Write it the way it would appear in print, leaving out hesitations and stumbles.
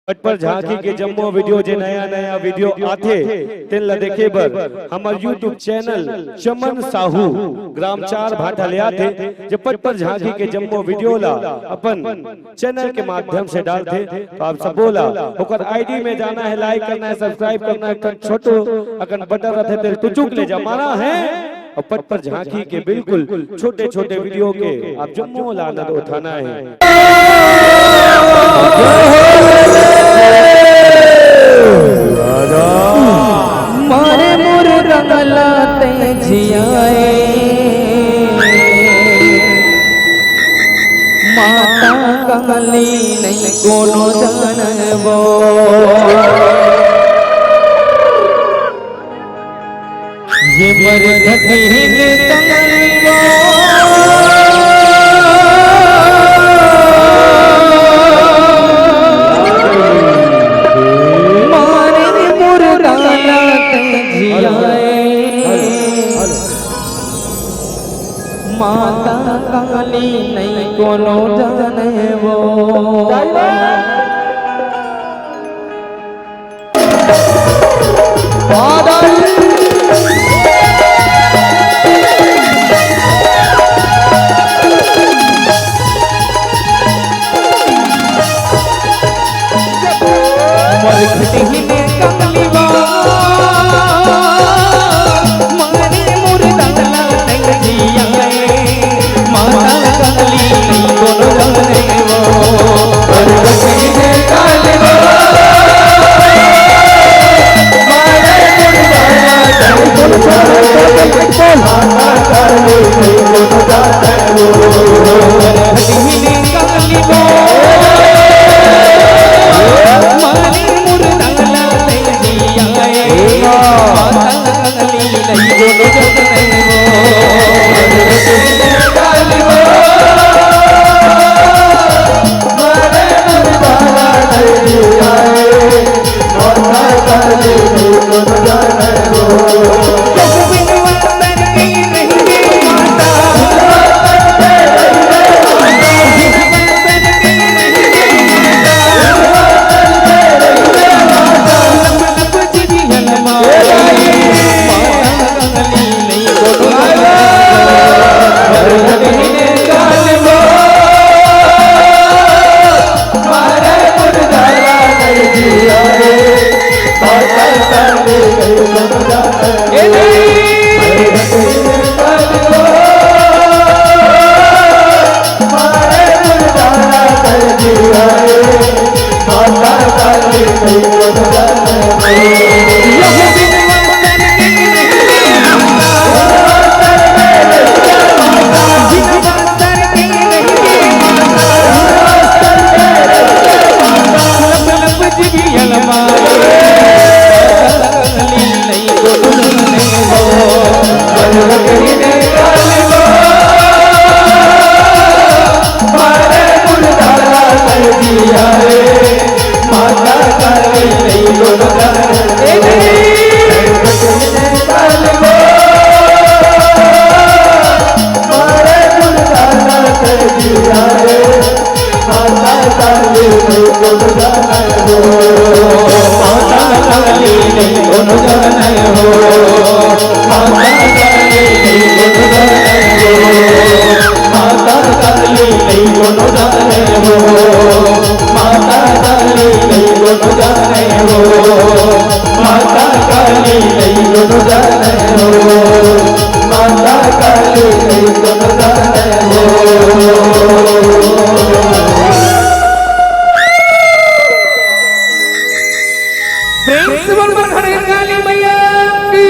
पट पर झांकी के जम्मो वीडियो जे नया नया वीडियो आथे तेन ला देखे बर हमार YouTube चैनल चमन साहू ग्राम 4 भाटा ले आथे जे पट पर झांकी के जम्मो वीडियो ला अपन चैनल के माध्यम से डालते। तो आप सब बोला ओकर आईडी में जाना है, लाइक करना है, सब्सक्राइब करना है, छोटो अकन बटन रहते तेल टुचुक ले जमाना है और पट पर झांकी के बिल्कुल छोटे छोटे वीडियो के आप जम्मो ला आनंद उठाना है। मारे मोर रंगला ते जियाए माता कमली नहीं कोनो जानबो ये मर घटिन तंगलबो माता काली नहीं कोनो जाने वो प्रिंसिपल काली मैया की